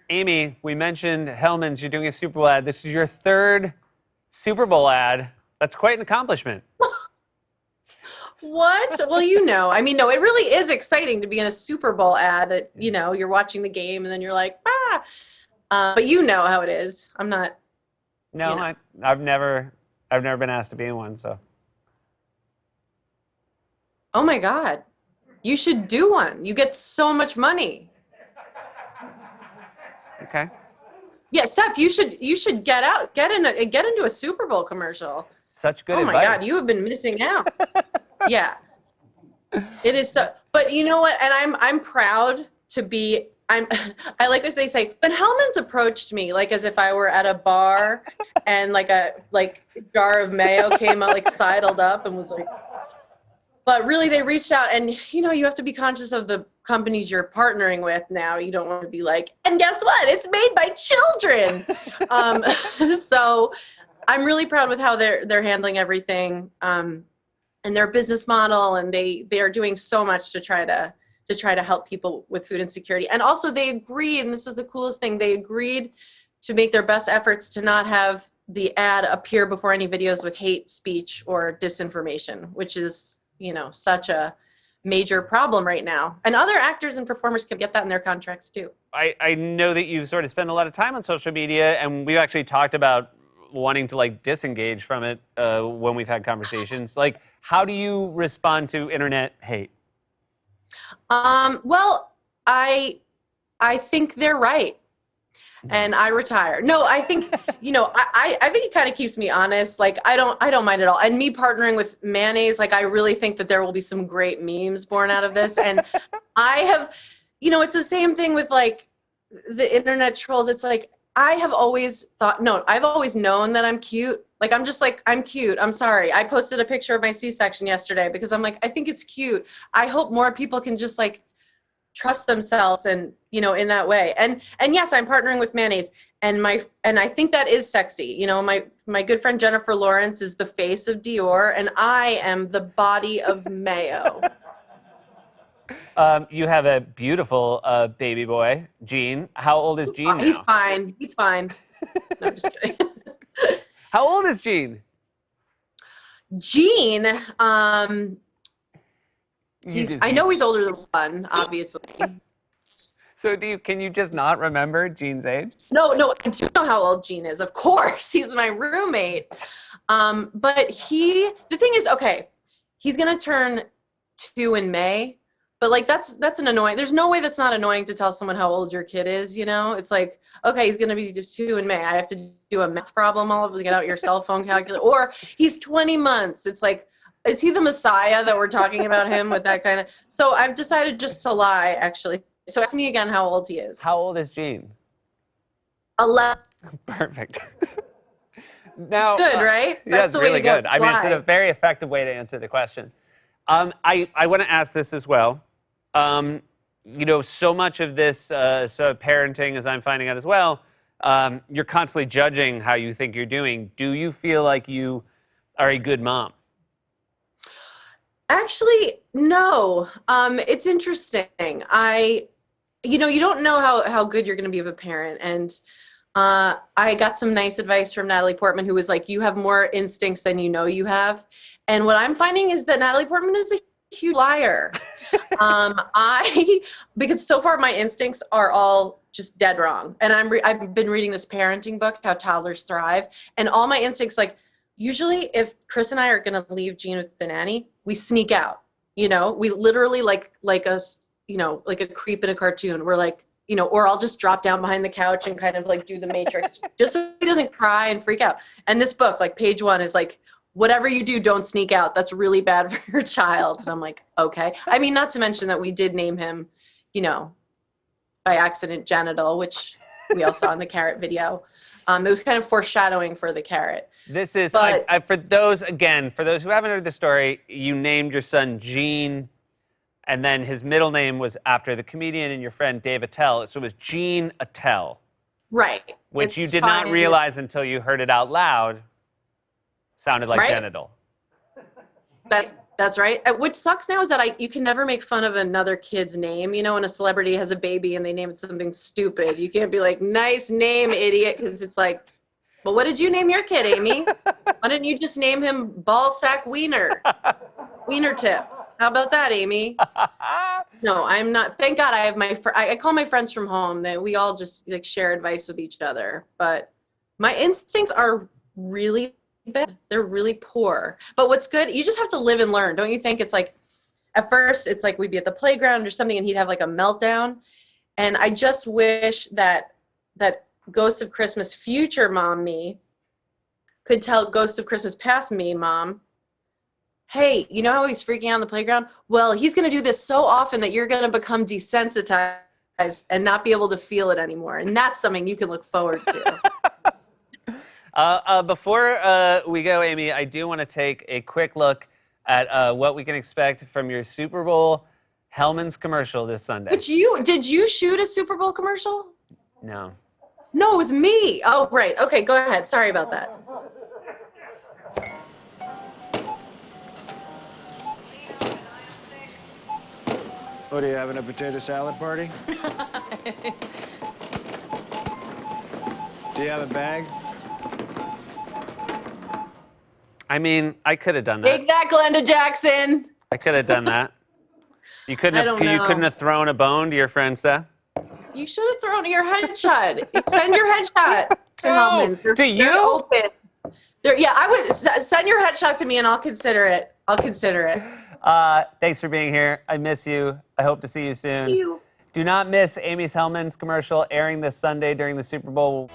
Amy, we mentioned Hellmann's. You're doing a Super Bowl ad. This is your third Super Bowl ad. That's quite an accomplishment. What? Well, I mean, no, it really is exciting to be in a Super Bowl ad. You're watching the game and then you're like, ah. But you know how it is. I'm not. No, I've never been asked to be in one, so. Oh my God. You should do one. You get so much money. Okay. Yeah, Seth, you should get into a Super Bowl commercial. Such good advice. advice. Oh my God, you have been missing out. Yeah. It is so, but you know what? And I'm proud to be, I like this, they say, when Hellmann's approached me, like as if I were at a bar and like a jar of mayo came out, like sidled up and was like, but really they reached out and you have to be conscious of the companies you're partnering with now. You don't want to be like, and guess what? It's made by children. So I'm really proud with how they're handling everything. And their business model, and they are doing so much to try to help people with food insecurity. And also they agreed, and this is the coolest thing, they agreed to make their best efforts to not have the ad appear before any videos with hate speech or disinformation, which is, such a major problem right now. And other actors and performers can get that in their contracts too. I know that you sort of spend a lot of time on social media, and we've actually talked about wanting to disengage from it when we've had conversations. How do you respond to internet hate? Well, I think they're right. And I retire. No, I think, I think it kind of keeps me honest. I don't mind at all. And me partnering with Mayonnaise, I really think that there will be some great memes born out of this. And I have, it's the same thing with the internet trolls. It's I have always I've always known that I'm cute. I'm cute. I'm sorry. I posted a picture of my C-section yesterday because I'm I think it's cute. I hope more people can just trust themselves and, in that way. And yes, I'm partnering with Mayonnaise and I think that is sexy. My good friend Jennifer Lawrence is the face of Dior and I am the body of mayo. You have a beautiful baby boy, Gene. How old is Gene now? He's fine. No, I'm just kidding. How old is Gene? Gene, I know he's older than one, obviously. So can you just not remember Gene's age? No, I do know how old Gene is. Of course, he's my roommate. But the thing is, okay, he's gonna turn 2 in May. But that's an annoying. There's no way that's not annoying to tell someone how old your kid is. It's okay, he's gonna be 2 in May. I have to do a math problem. All of get out your cell phone calculator. Or he's 20 months. It's is he the Messiah that we're talking about him with that kind of? So I've decided just to lie, actually. So ask me again how old he is. How old is Gene? 11. Perfect. Now, good, right? That's really good. I mean, it's a very effective way to answer the question. I want to ask this as well. So much of this parenting, as I'm finding out as well, you're constantly judging how you think you're doing. Do you feel like you are a good mom? Actually, no. It's interesting. You don't know how good you're going to be of a parent. And I got some nice advice from Natalie Portman, who was you have more instincts than you know you have. And what I'm finding is that Natalie Portman is a huge liar. Because so far my instincts are all just dead wrong. And I've been reading this parenting book, How Toddlers Thrive. And all my instincts, usually if Chris and I are going to leave Gene with the nanny, we sneak out. We literally like a creep in a cartoon. We're or I'll just drop down behind the couch and kind of do the Matrix just so he doesn't cry and freak out. And this book, page 1 is whatever you do, don't sneak out. That's really bad for your child. And I'm okay. I mean, not to mention that we did name him, by accident Genital, which we all saw in the Carrot video. It was kind of foreshadowing for the Carrot. This is, for those who haven't heard the story, you named your son Gene, and then his middle name was after the comedian and your friend Dave Attell. So it was Gene Attell. Right. Which you did not realize until you heard it out loud. Sounded like Genital. That's right. What sucks now is that you can never make fun of another kid's name. You know, when a celebrity has a baby and they name it something stupid, you can't be like, nice name, idiot, because it's like, well, what did you name your kid, Amy? Why didn't you just name him Ballsack Wiener? Wiener Tip. How about that, Amy? No, I'm not. Thank God I have I call my friends from home. That we all just like share advice with each other. But my instincts are really bad. They're really poor. But what's good, you just have to live and learn. Don't you think? It's like, at first, it's like we'd be at the playground or something and he'd have like a meltdown. And I just wish that Ghost of Christmas future mom me could tell Ghost of Christmas past me mom, hey, you know how he's freaking out on the playground? Well, he's going to do this so often that you're going to become desensitized and not be able to feel it anymore. And that's something you can look forward to. Before we go, Amy, I do want to take a quick look at what we can expect from your Super Bowl Hellman's commercial this Sunday. Did you shoot a Super Bowl commercial? No. No, it was me. Oh, right. Okay, go ahead. Sorry about that. What, are you having a potato salad party? Do you have a bag? I mean, I could have done that. Take that, Glenda Jackson. I could have done that. You couldn't I have. don't know. You couldn't have thrown a bone to your friend Seth. You should have thrown your headshot. Send your headshot to Hellman's. To They're you? open. Yeah, I would send your headshot to me and I'll consider it. Thanks for being here. I miss you. I hope to see you soon. You. Do not miss Amy's Hellman's commercial airing this Sunday during the Super Bowl.